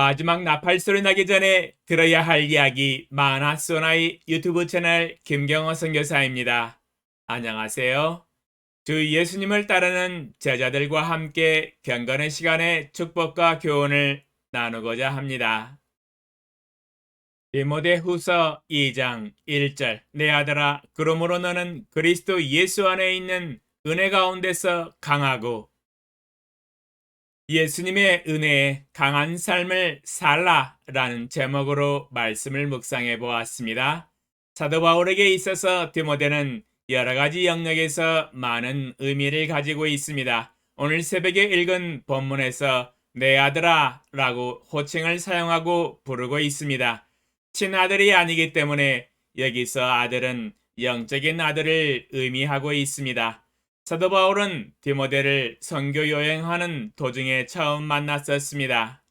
마지막 나팔 소리 나기 전에 들어야 할 이야기 만화소나이 유튜브 채널 김경호 선교사입니다. 안녕하세요. 주 예수님을 따르는 제자들과 함께 경건의 시간에 축복과 교훈을 나누고자 합니다. 디모데후서 2장 1절 내 아들아 그러므로 너는 그리스도 예수 안에 있는 은혜 가운데서 강하고 예수님의 은혜에 강한 삶을 살라라는 제목으로 말씀을 묵상해 보았습니다. 사도 바울에게 있어서 디모데는 여러 가지 영역에서 많은 의미를 가지고 있습니다. 오늘 새벽에 읽은 본문에서 내 아들아 라고 호칭을 사용하고 부르고 있습니다. 친아들이 아니기 때문에 여기서 아들은 영적인 아들을 의미하고 있습니다. 사도 바울은 디모데를 선교 여행하는 도중에 처음 만났었습니다.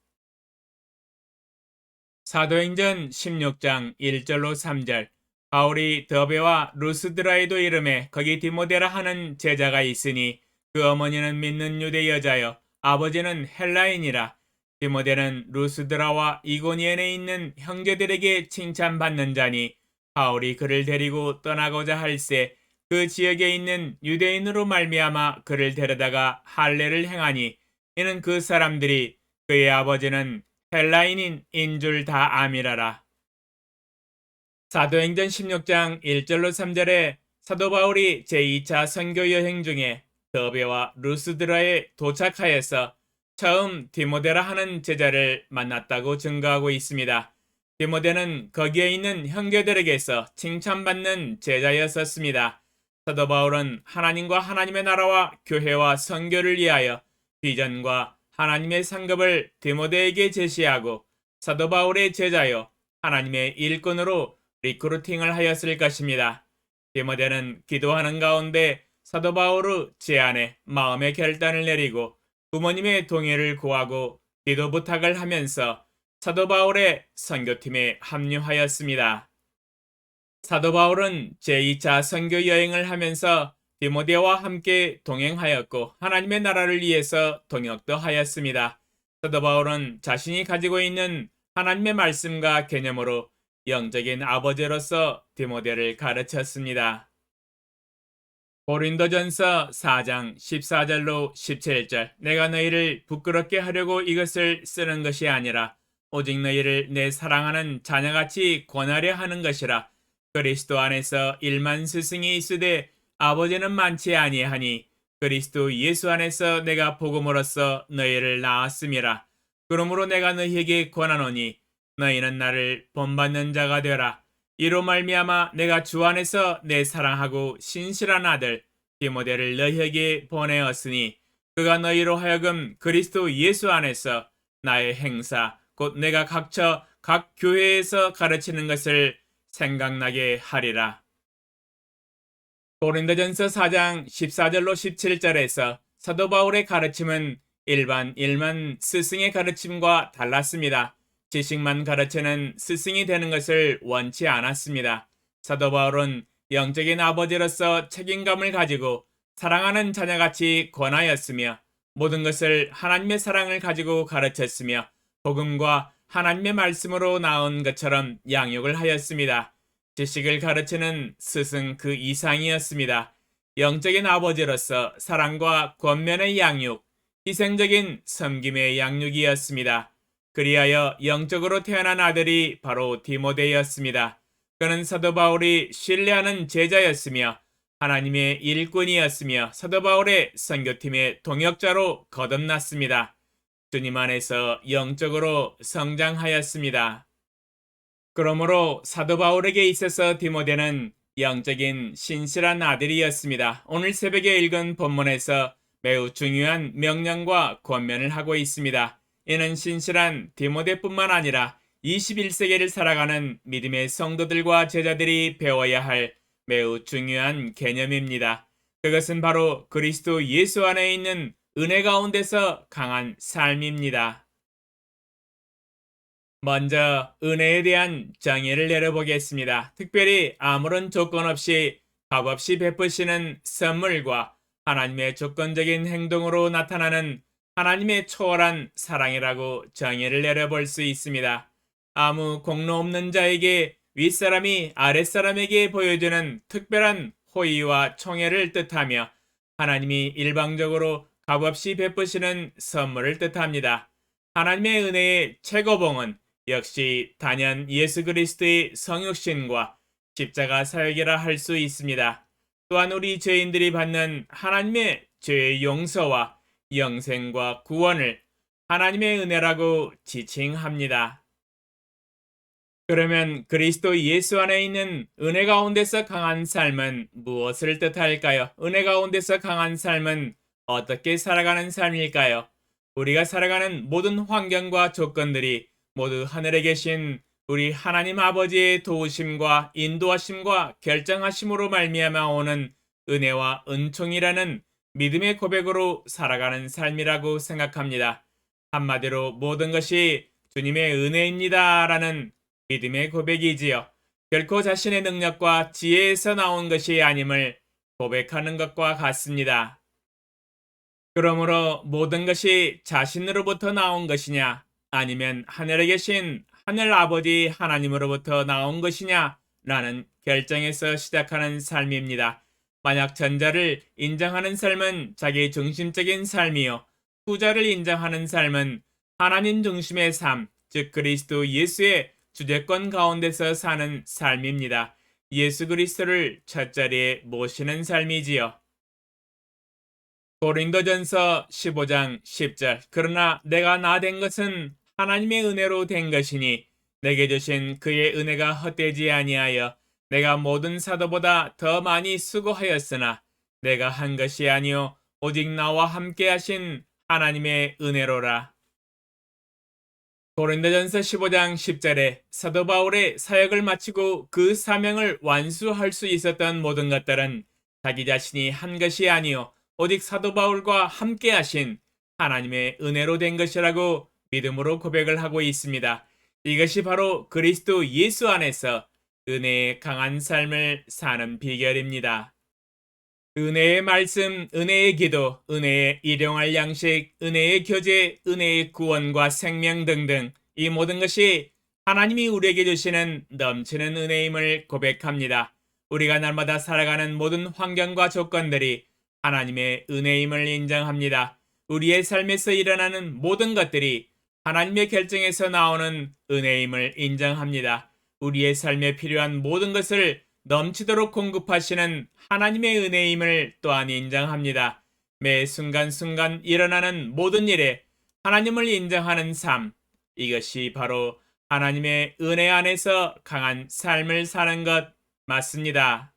사도행전 16장 1절로 3절 바울이 더베와 루스드라에도 이름에 거기 디모데라 하는 제자가 있으니 그 어머니는 믿는 유대 여자여 아버지는 헬라인이라 디모데는 루스드라와 이고니엔에 있는 형제들에게 칭찬받는 자니 바울이 그를 데리고 떠나고자 할새 그 지역에 있는 유대인으로 말미암아 그를 데려다가 할례를 행하니 이는 그 사람들이 그의 아버지는 헬라인인 줄 다 아미라라. 사도행전 16장 1절로 3절에 사도 바울이 제2차 선교 여행 중에 더베와 루스드라에 도착하여서 처음 디모데라 하는 제자를 만났다고 증거하고 있습니다. 디모데는 거기에 있는 형제들에게서 칭찬받는 제자였었습니다. 사도 바울은 하나님과 하나님의 나라와 교회와 선교를 위하여 비전과 하나님의 상급을 디모데에게 제시하고 사도 바울의 제자여 하나님의 일꾼으로 리크루팅을 하였을 것입니다. 디모데는 기도하는 가운데 사도 바울의 제안에 마음의 결단을 내리고 부모님의 동의를 구하고 기도 부탁을 하면서 사도 바울의 선교팀에 합류하였습니다. 사도 바울은 제2차 선교 여행을 하면서 디모데와 함께 동행하였고 하나님의 나라를 위해서 동역도 하였습니다. 사도 바울은 자신이 가지고 있는 하나님의 말씀과 개념으로 영적인 아버지로서 디모데를 가르쳤습니다. 고린도전서 4장 14절로 17절 내가 너희를 부끄럽게 하려고 이것을 쓰는 것이 아니라 오직 너희를 내 사랑하는 자녀같이 권하려 하는 것이라 그리스도 안에서 1만 스승이 있으되 아버지는 많지 아니하니 그리스도 예수 안에서 내가 복음으로써 너희를 낳았음이라. 그러므로 내가 너희에게 권하노니 너희는 나를 본받는 자가 되라. 이로 말미암아 내가 주 안에서 내 사랑하고 신실한 아들 디모데를 너희에게 보내었으니 그가 너희로 하여금 그리스도 예수 안에서 나의 행사 곧 내가 각처 각 교회에서 가르치는 것을 생각나게 하리라. 고린도전서 4장 14절로 17절에서 사도 바울의 가르침은 일반 스승의 가르침과 달랐습니다. 지식만 가르치는 스승이 되는 것을 원치 않았습니다. 사도 바울은 영적인 아버지로서 책임감을 가지고 사랑하는 자녀같이 권하였으며 모든 것을 하나님의 사랑을 가지고 가르쳤으며 복음과 하나님의 말씀으로 나온 것처럼 양육을 하였습니다. 지식을 가르치는 스승 그 이상이었습니다. 영적인 아버지로서 사랑과 권면의 양육, 희생적인 섬김의 양육이었습니다. 그리하여 영적으로 태어난 아들이 바로 디모데였습니다. 그는 사도 바울이 신뢰하는 제자였으며 하나님의 일꾼이었으며 사도 바울의 선교팀의 동역자로 거듭났습니다. 주님 안에서 영적으로 성장하였습니다. 그러므로 사도 바울에게 있어서 디모데는 영적인 신실한 아들이었습니다. 오늘 새벽에 읽은 본문에서 매우 중요한 명령과 권면을 하고 있습니다. 이는 신실한 디모데뿐만 아니라 21세기를 살아가는 믿음의 성도들과 제자들이 배워야 할 매우 중요한 개념입니다. 그것은 바로 그리스도 예수 안에 있는 은혜 가운데서 강한 삶입니다. 먼저 은혜에 대한 정의를 내려보겠습니다. 특별히 아무런 조건 없이 값없이 베푸시는 선물과 하나님의 조건적인 행동으로 나타나는 하나님의 초월한 사랑이라고 정의를 내려볼 수 있습니다. 아무 공로 없는 자에게 윗사람이 아랫사람에게 보여주는 특별한 호의와 총애를 뜻하며 하나님이 일방적으로 값없이 베푸시는 선물을 뜻합니다. 하나님의 은혜의 최고봉은 역시 단연 예수 그리스도의 성육신과 십자가 사역이라 할 수 있습니다. 또한 우리 죄인들이 받는 하나님의 죄의 용서와 영생과 구원을 하나님의 은혜라고 지칭합니다. 그러면 그리스도 예수 안에 있는 은혜 가운데서 강한 삶은 무엇을 뜻할까요? 은혜 가운데서 강한 삶은 어떻게 살아가는 삶일까요? 우리가 살아가는 모든 환경과 조건들이 모두 하늘에 계신 우리 하나님 아버지의 도우심과 인도하심과 결정하심으로 말미암아 오는 은혜와 은총이라는 믿음의 고백으로 살아가는 삶이라고 생각합니다. 한마디로 모든 것이 주님의 은혜입니다라는 믿음의 고백이지요. 결코 자신의 능력과 지혜에서 나온 것이 아님을 고백하는 것과 같습니다. 그러므로 모든 것이 자신으로부터 나온 것이냐, 아니면 하늘에 계신 하늘 아버지 하나님으로부터 나온 것이냐, 라는 결정에서 시작하는 삶입니다. 만약 전자를 인정하는 삶은 자기 중심적인 삶이요, 후자를 인정하는 삶은 하나님 중심의 삶, 즉 그리스도 예수의 주제권 가운데서 사는 삶입니다. 예수 그리스도를 첫자리에 모시는 삶이지요. 고린도전서 15장 10절. 그러나 내가 나 된 것은 하나님의 은혜로 된 것이니 내게 주신 그의 은혜가 헛되지 아니하여 내가 모든 사도보다 더 많이 수고하였으나 내가 한 것이 아니요 오직 나와 함께 하신 하나님의 은혜로라. 고린도전서 15장 10절에 사도 바울의 사역을 마치고 그 사명을 완수할 수 있었던 모든 것들은 자기 자신이 한 것이 아니요 오직 사도 바울과 함께 하신 하나님의 은혜로 된 것이라고 믿음으로 고백을 하고 있습니다. 이것이 바로 그리스도 예수 안에서 은혜의 강한 삶을 사는 비결입니다. 은혜의 말씀, 은혜의 기도, 은혜의 일용할 양식, 은혜의 교제, 은혜의 구원과 생명 등등 이 모든 것이 하나님이 우리에게 주시는 넘치는 은혜임을 고백합니다. 우리가 날마다 살아가는 모든 환경과 조건들이 하나님의 은혜임을 인정합니다. 우리의 삶에서 일어나는 모든 것들이 하나님의 결정에서 나오는 은혜임을 인정합니다. 우리의 삶에 필요한 모든 것을 넘치도록 공급하시는 하나님의 은혜임을 또한 인정합니다. 매 순간순간 일어나는 모든 일에 하나님을 인정하는 삶, 이것이 바로 하나님의 은혜 안에서 강한 삶을 사는 것 맞습니다.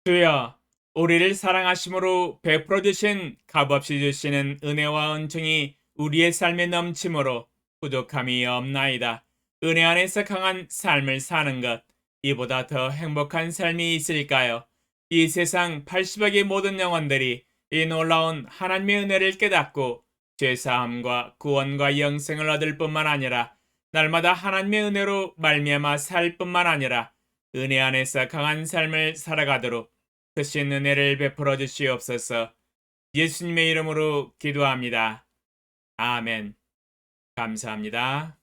주여, 우리를 사랑하심으로 베풀어 주신 값없이 주시는 은혜와 은총이 우리의 삶에 넘침으로 부족함이 없나이다. 은혜 안에서 강한 삶을 사는 것, 이보다 더 행복한 삶이 있을까요? 이 세상 80억의 모든 영혼들이 이 놀라운 하나님의 은혜를 깨닫고 죄사함과 구원과 영생을 얻을 뿐만 아니라 날마다 하나님의 은혜로 말미암아 살 뿐만 아니라 은혜 안에서 강한 삶을 살아가도록 크신 은혜를 베풀어 주시옵소서. 예수님의 이름으로 기도합니다. 아멘. 감사합니다.